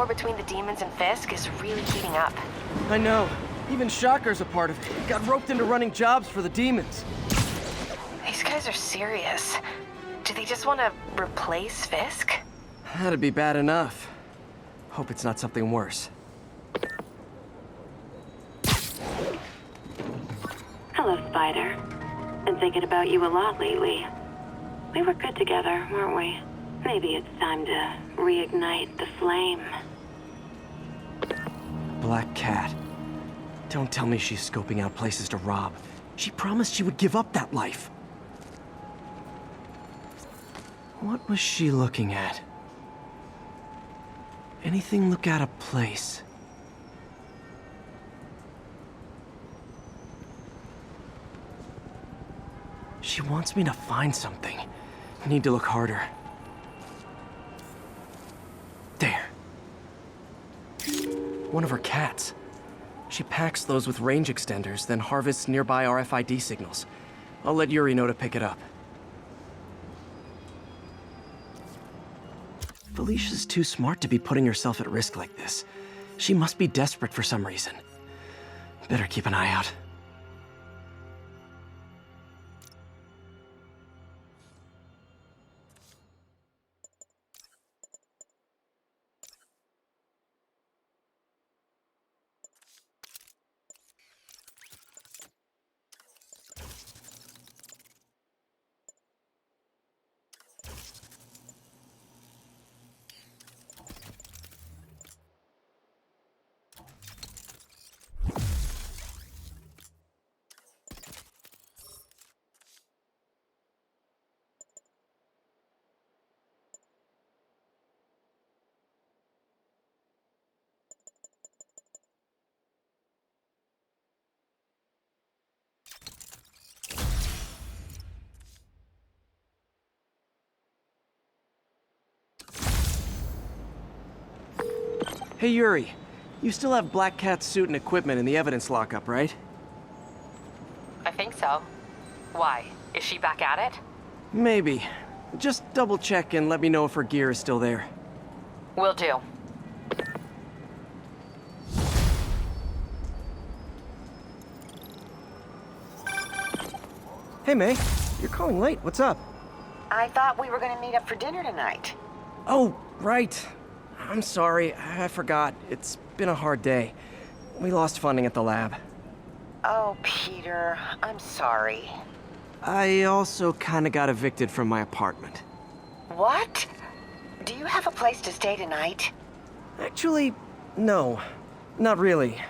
between the demons and Fisk is really heating up. I know. Even Shocker's a part of it. Got roped into running jobs for the demons. These guys are serious. Do they just want to replace Fisk? That'd be bad enough. Hope it's not something worse. Hello, Spider. Been thinking about you a lot lately. We were good together, weren't we? Maybe it's time to reignite the flame. Black Cat. Don't tell me she's scoping out places to rob. She promised she would give up that life. What was she looking at? Anything look out of place? She wants me to find something. I need to look harder. There. One of her cats. She packs those with range extenders, then harvests nearby RFID signals. I'll let Yuri know to pick it up. Felicia's too smart to be putting herself at risk like this. She must be desperate for some reason. Better keep an eye out. Hey, Yuri. You still have Black Cat's suit and equipment in the evidence lockup, right? I think so. Why? Is she back at it? Maybe. Just double check and let me know if her gear is still there. Will do. Hey, May. You're calling late. What's up? I thought we were gonna meet up for dinner tonight. Oh, right. I'm sorry. I forgot. It's been a hard day. We lost funding at the lab. Oh, Peter, I'm sorry. I also kinda got evicted from my apartment. What? Do you have a place to stay tonight? Actually, no. Not really.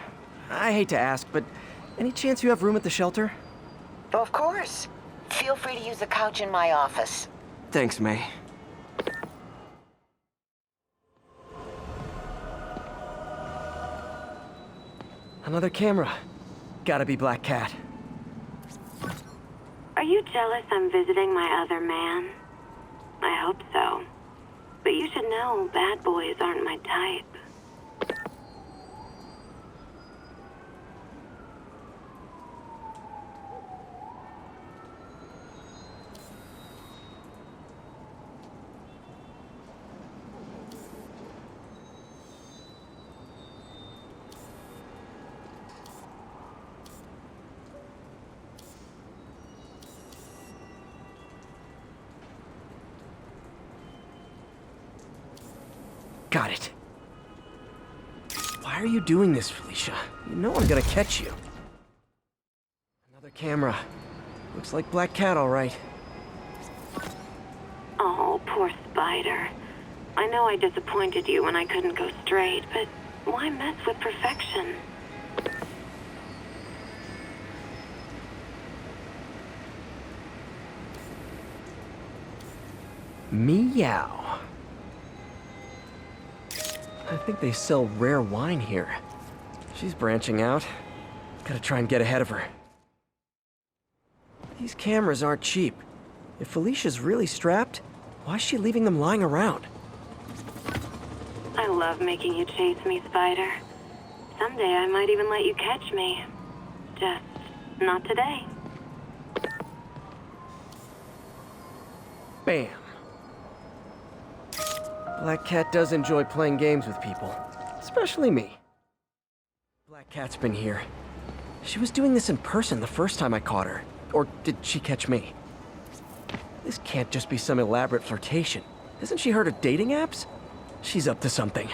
I hate to ask, but any chance you have room at the shelter? Of course. Feel free to use the couch in my office. Thanks, May. Another camera. Gotta be Black Cat. Are you jealous I'm visiting my other man? I hope so. But you should know bad boys aren't my type. Got it. Why are you doing this, Felicia? You know I'm gonna catch you. Another camera. Looks like Black Cat, all right. Oh, poor Spider. I know I disappointed you when I couldn't go straight, but why mess with perfection? Meow. I think they sell rare wine here. She's branching out. Gotta try and get ahead of her. These cameras aren't cheap. If Felicia's really strapped, why is she leaving them lying around? I love making you chase me, Spider. Someday I might even let you catch me. Just not today. Bam. Black Cat does enjoy playing games with people, especially me. Black Cat's been here. She was doing this in person the first time I caught her. Or did she catch me? This can't just be some elaborate flirtation. Hasn't she heard of dating apps? She's up to something.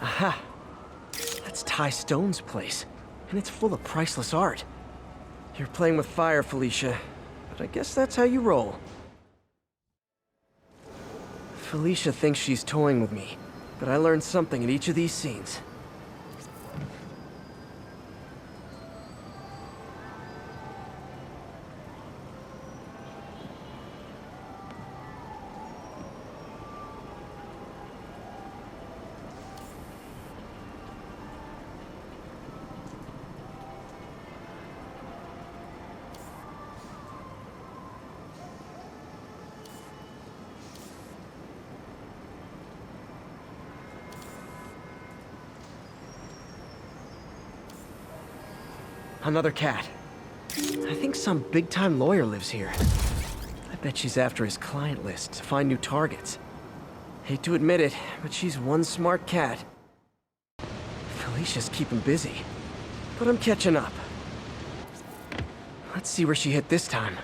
Aha! That's Ty Stone's place, and it's full of priceless art. You're playing with fire, Felicia, but I guess that's how you roll. Felicia thinks she's toying with me, but I learned something in each of these scenes. Another cat. I think some big-time lawyer lives here. I bet she's after his client list to find new targets. Hate to admit it, but she's one smart cat. Felicia's keeping busy, but I'm catching up. Let's see where she hit this time.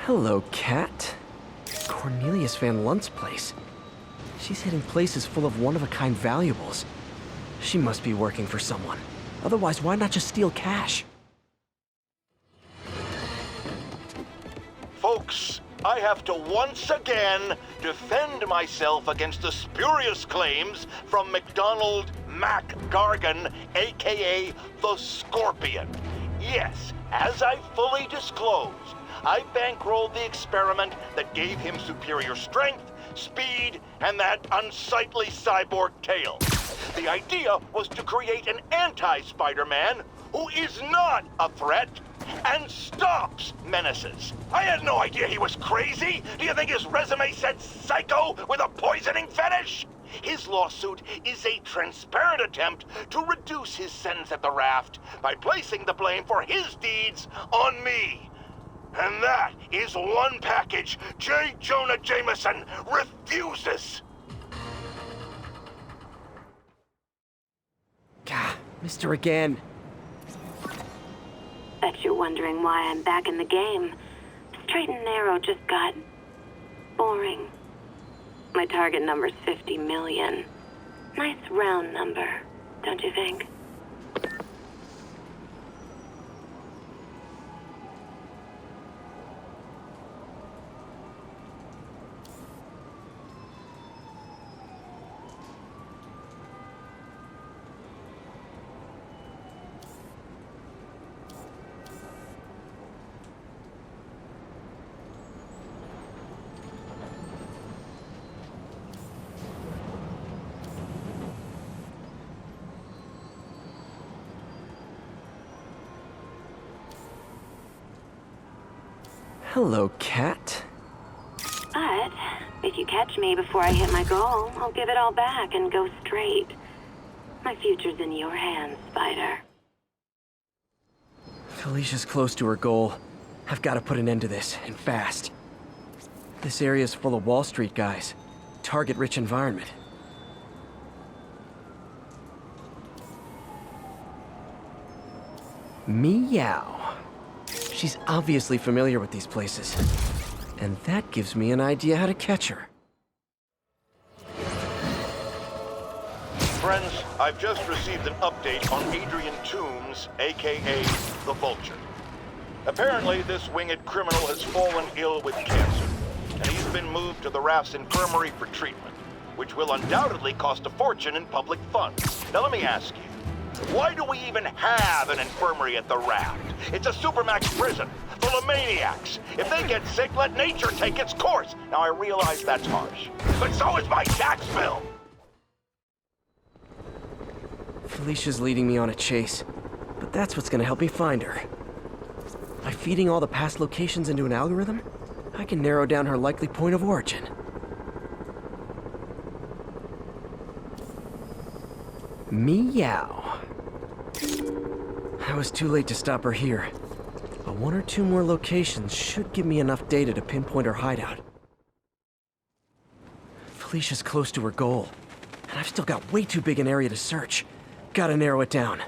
Hello, cat. Cornelius Van Lunt's place. She's hitting places full of one-of-a-kind valuables. She must be working for someone. Otherwise, why not just steal cash? Folks, I have to once again defend myself against the spurious claims from McDonald Mac Gargan, aka the Scorpion. Yes, as I fully disclosed, I bankrolled the experiment that gave him superior strength, speed, and that unsightly cyborg tail. The idea was to create an anti-Spider-Man who is not a threat and stops menaces. I had no idea he was crazy. Do you think his resume said psycho with a poisoning fetish? His lawsuit is a transparent attempt to reduce his sentence at the raft by placing the blame for his deeds on me. And that is one package J. Jonah Jameson refuses. Gah, Mr. Again. Bet you're wondering why I'm back in the game. Straight and narrow just got boring. My target number's 50 million. Nice round number, don't you think? Hello, cat. But if you catch me before I hit my goal, I'll give it all back and go straight. My future's in your hands, Spider. Felicia's close to her goal. I've got to put an end to this, and fast. This area's full of Wall Street guys. Target-rich environment. Meow. She's obviously familiar with these places. And that gives me an idea how to catch her. Friends, I've just received an update on Adrian Toombs, aka the Vulture. Apparently, this winged criminal has fallen ill with cancer, and he's been moved to the Raft's infirmary for treatment, which will undoubtedly cost a fortune in public funds. Now let me ask you, why do we even have an infirmary at the Raft? It's a supermax prison full of maniacs. If they get sick, let nature take its course. Now I realize that's harsh, but so is my tax bill. Felicia's leading me on a chase, but that's what's gonna help me find her. By feeding all the past locations into an algorithm, I can narrow down her likely point of origin. Meow. I was too late to stop her here, but one or two more locations should give me enough data to pinpoint her hideout. Felicia's close to her goal, and I've still got way too big an area to search. Gotta narrow it down.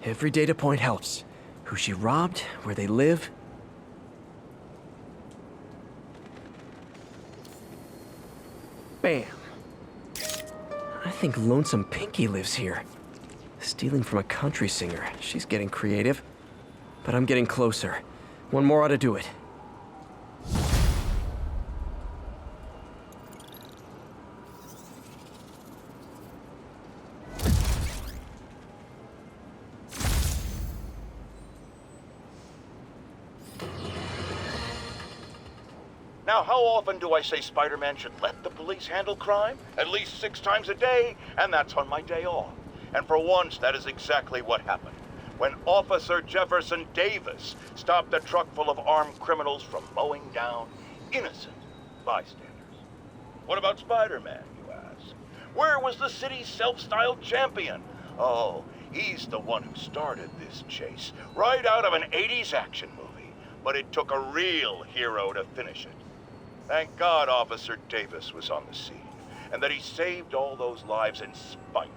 Every data point helps. Who she robbed, where they live. Bam. I think Lonesome Pinky lives here. Stealing from a country singer. She's getting creative. But I'm getting closer. One more ought to do it. Now, how often do I say Spider-Man should let the police handle crime? At least 6 times a day, and that's on my day off. And for once, that is exactly what happened. When Officer Jefferson Davis stopped a truck full of armed criminals from mowing down innocent bystanders. What about Spider-Man, you ask? Where was the city's self-styled champion? Oh, he's the one who started this chase, right out of an 80s action movie. But it took a real hero to finish it. Thank God Officer Davis was on the scene, and that he saved all those lives in spite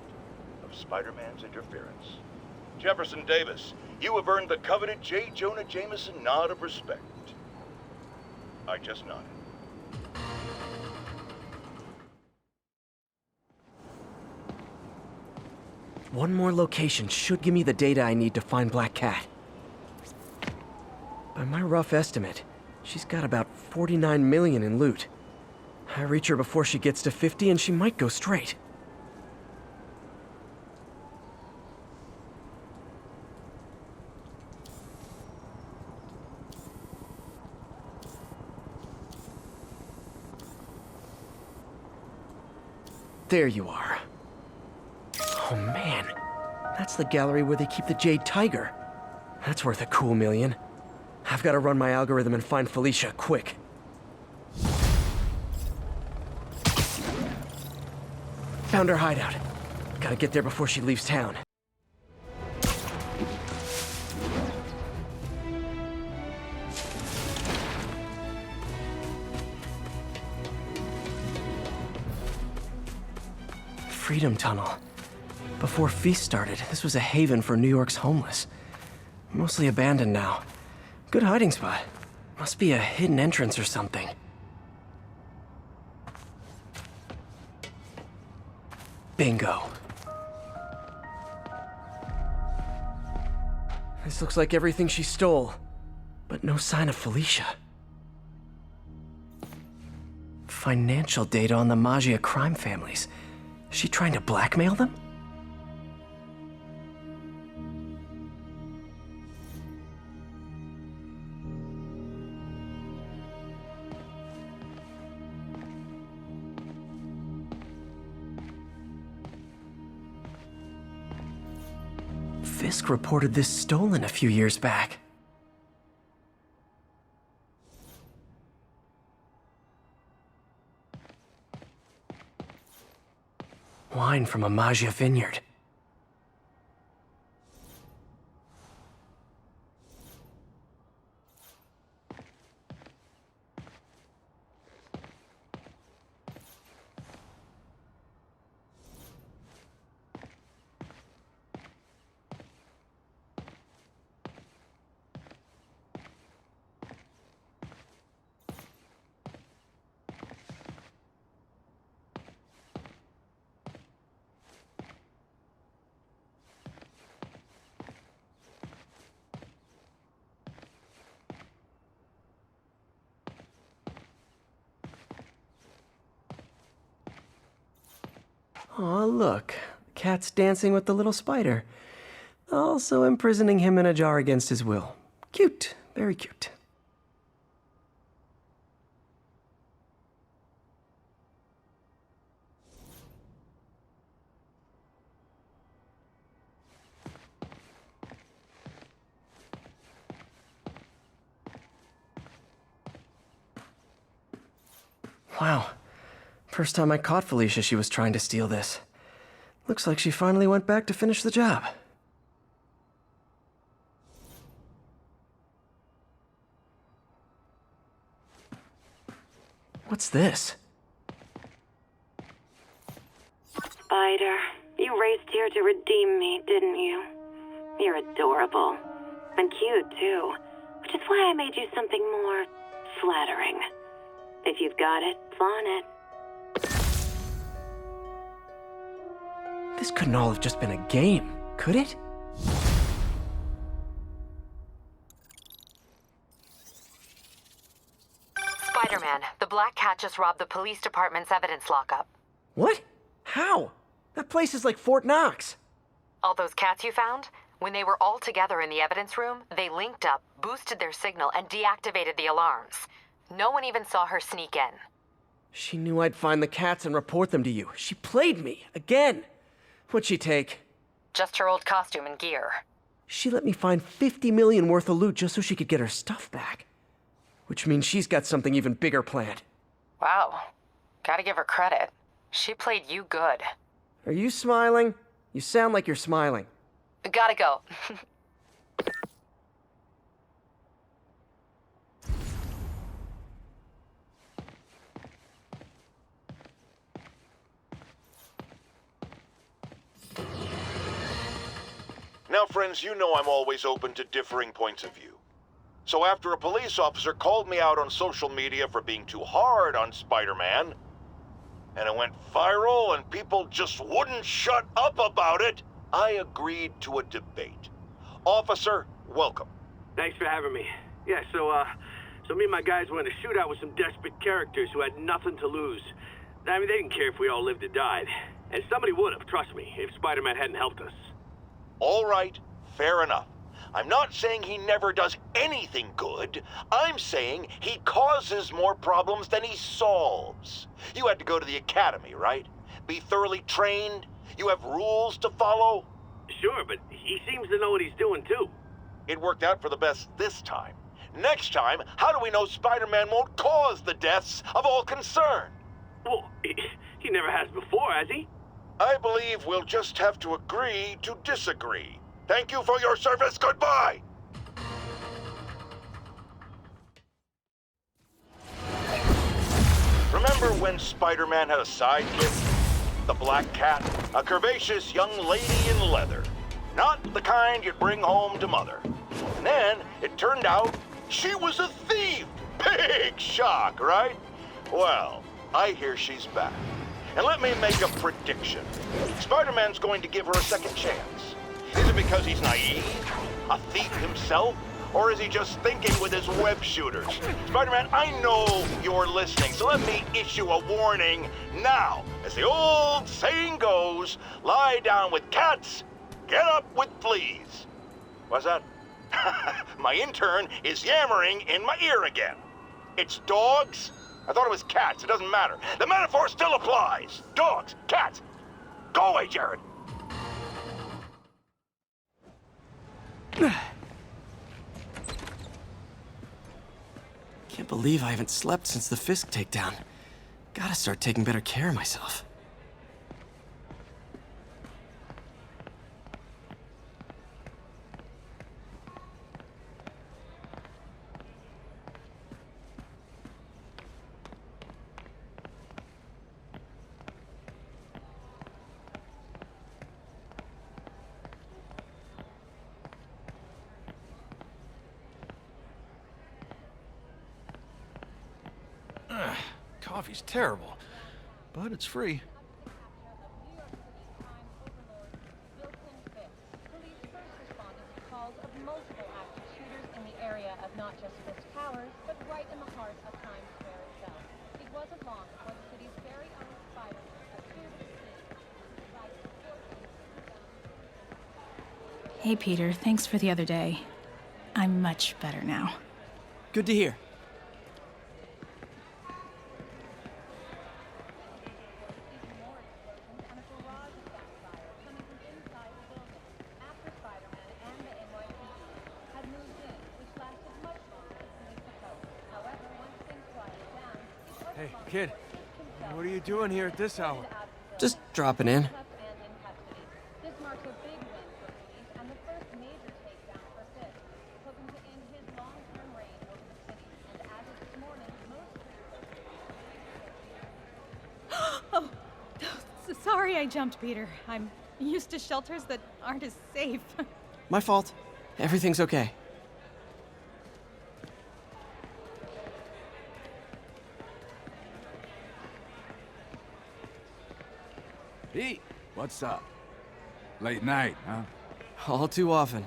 of Spider-Man's interference. Jefferson Davis, you have earned the coveted J. Jonah Jameson nod of respect. I just nodded. One more location should give me the data I need to find Black Cat. By my rough estimate, she's got about 49 million in loot. I reach her before she gets to 50 and she might go straight. There you are. Oh man, that's the gallery where they keep the Jade Tiger. That's worth a cool million. I've got to run my algorithm and find Felicia, quick. Found her hideout. Gotta get there before she leaves town. Freedom Tunnel. Before Feast started, this was a haven for New York's homeless. Mostly abandoned now. Good hiding spot. Must be a hidden entrance or something. Bingo. This looks like everything she stole, but no sign of Felicia. Financial data on the Maggia crime families. She trying to blackmail them? Fisk reported this stolen a few years back. Wine from a Maggia vineyard. Aw, look. The cat's dancing with the little spider. Also imprisoning him in a jar against his will. Cute. Very cute. Wow. First time I caught Felicia, she was trying to steal this. Looks like she finally went back to finish the job. What's this? Spider, you raced here to redeem me, didn't you? You're adorable. And cute, too. Which is why I made you something more flattering. If you've got it, flaunt it. This couldn't all have just been a game, could it? Spider-Man, the Black Cat just robbed the police department's evidence lockup. What? How? That place is like Fort Knox. All those cats you found? When they were all together in the evidence room, they linked up, boosted their signal, and deactivated the alarms. No one even saw her sneak in. She knew I'd find the cats and report them to you. She played me, again. What'd she take? Just her old costume and gear. She let me find 50 million worth of loot just so she could get her stuff back. Which means she's got something even bigger planned. Wow. Gotta give her credit. She played you good. Are you smiling? You sound like you're smiling. Gotta go. Now, friends, you know I'm always open to differing points of view. So after a police officer called me out on social media for being too hard on Spider-Man, and it went viral and people just wouldn't shut up about it, I agreed to a debate. Officer, welcome. Thanks for having me. Yeah, so me and my guys went in a shootout with some desperate characters who had nothing to lose. I mean, they didn't care if we all lived or died. And somebody would have, trust me, if Spider-Man hadn't helped us. All right, fair enough. I'm not saying he never does anything good. I'm saying he causes more problems than he solves. You had to go to the academy, right? Be thoroughly trained? You have rules to follow? Sure, but he seems to know what he's doing, too. It worked out for the best this time. Next time, how do we know Spider-Man won't cause the deaths of all concerned? Well, he never has before, has he? I believe we'll just have to agree to disagree. Thank you for your service. Goodbye! Remember when Spider-Man had a sidekick? The Black Cat, a curvaceous young lady in leather. Not the kind you'd bring home to Mother. And then it turned out she was a thief. Big shock, right? Well, I hear she's back. And let me make a prediction. Spider-Man's going to give her a second chance. Is it because he's naive? A thief himself? Or is he just thinking with his web shooters? Spider-Man, I know you're listening, so let me issue a warning now. As the old saying goes, lie down with cats, get up with fleas. What's that? My intern is yammering in my ear again. It's dogs? I thought it was cats. It doesn't matter. The metaphor still applies. Dogs, cats. Go away, Jared. Can't believe I haven't slept since the Fisk takedown. Gotta start taking better care of myself. Coffee's terrible, but it's free. Police first responded to calls of multiple active shooters in the area of not just Fisk Towers, but right in the heart of Times Square itself. It wasn't long before the city's very own Spider-Man appeared at the scene. Hey, Peter. Thanks for the other day. I'm much better now. Good to hear. Even more explosions and a barrage of gunfire coming from inside the building after Spider-Man and the NYPD had moved in, which lasted much longer than police had hoped. However, once things quieted down, the first Hey, law kid. enforcement himself What are you doing here at this hour? out of the Just building, dropping in. handcuffed and in custody. This marks a big win for police and the first major takedown for Fisk, hoping to end his long-term reign over the city. And as of this morning, most Oh, sorry I jumped, Peter. I'm used to shelters that aren't as safe. My fault. Everything's okay. Pete, what's up? Late night, huh? All too often.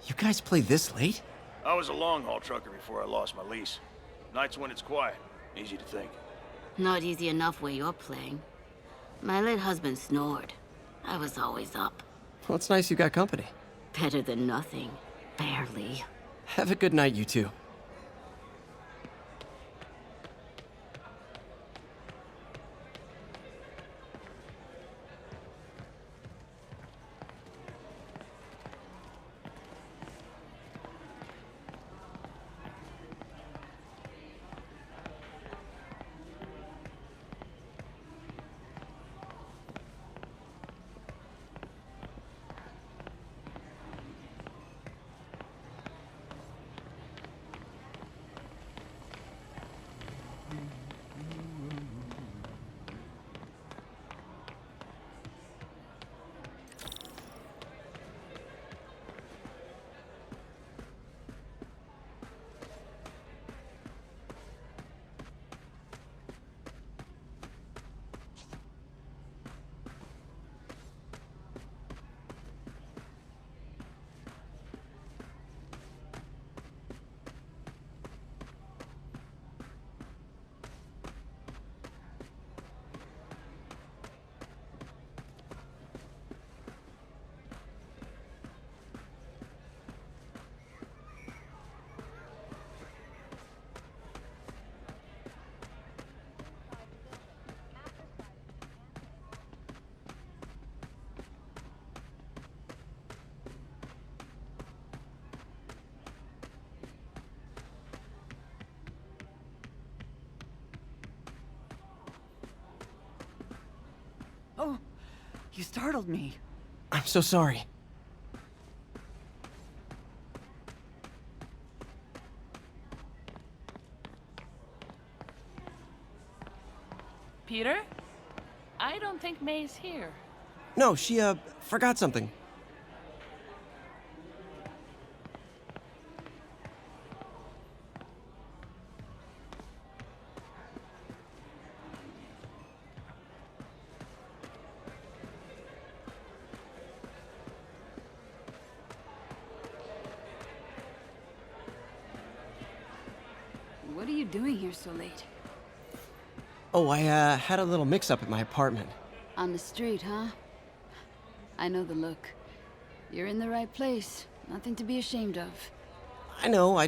You guys play this late? I was a long-haul trucker before I lost my lease. Nights when it's quiet. Easy to think. Not easy enough where you're playing. My late husband snored. I was always up. Well, it's nice you got company. Better than nothing. Barely. Have a good night, you two. Oh, you startled me. I'm so sorry. Peter? I don't think May's here. No, she, forgot something. What are you doing here so late? Oh, I, had a little mix-up at my apartment. On the street, huh? I know the look. You're in the right place. Nothing to be ashamed of. I know, I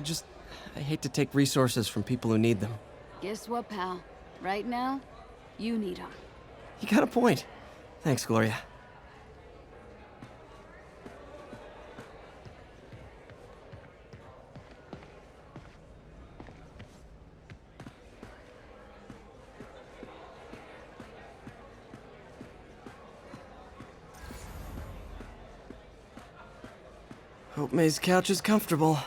hate to take resources from people who need them. Guess what, pal? Right now, you need them. You got a point. Thanks, Gloria. Hope May's couch is comfortable.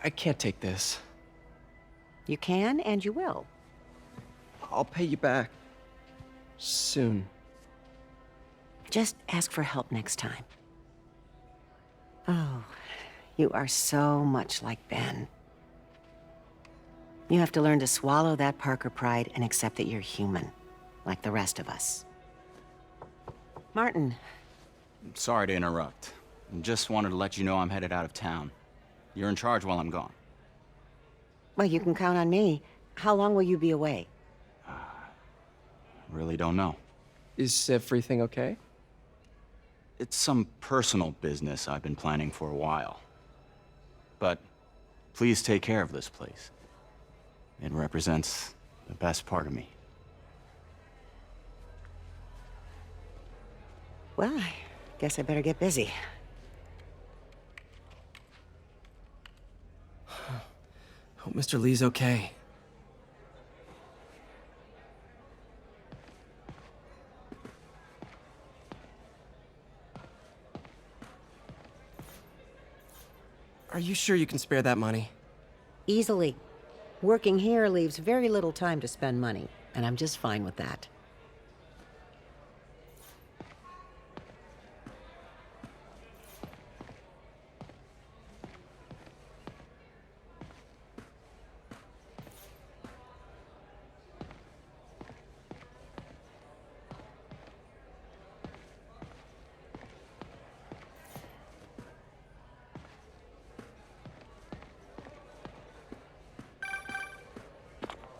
I can't take this. You can and you will. I'll pay you back. Soon. Just ask for help next time. Oh, you are so much like Ben. You have to learn to swallow that Parker pride and accept that you're human, like the rest of us. Martin. Sorry to interrupt. Just wanted to let you know I'm headed out of town. You're in charge while I'm gone. Well, you can count on me. How long will you be away? Really don't know. Is everything okay? It's some personal business I've been planning for a while. But please take care of this place. It represents the best part of me. Well, I guess I better get busy. Hope Mr. Lee's okay. Are you sure you can spare that money? Easily. Working here leaves very little time to spend money, and I'm just fine with that.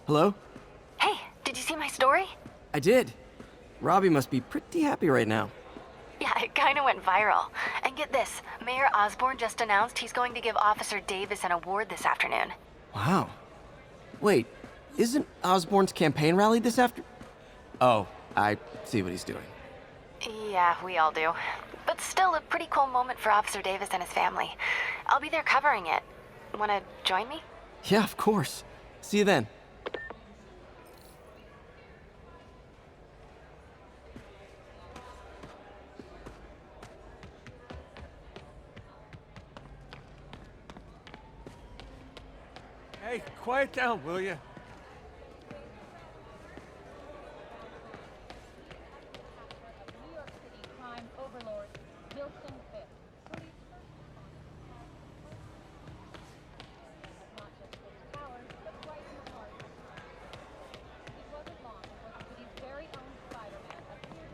Hello? Hey, did you see my story? I did. Robbie must be pretty happy right now. Yeah, it kind of went viral. And get this, Mayor Osborne just announced he's going to give Officer Davis an award this afternoon. Wow. Wait, isn't Osborne's campaign rally this after? Oh, I see what he's doing. Yeah, we all do. But still a pretty cool moment for Officer Davis and his family. I'll be there covering it. Wanna join me? Yeah, of course. See you then. Hey, quiet down, will you? New York City crime overlord, Wilson Fisk. Police not just fixed towers, but right in the heart of the crime. It wasn't long before the city's very own Spider-Man appeared.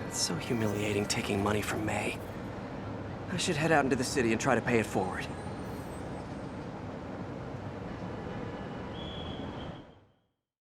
It's so humiliating taking money from May. I should head out into the city and try to pay it forward.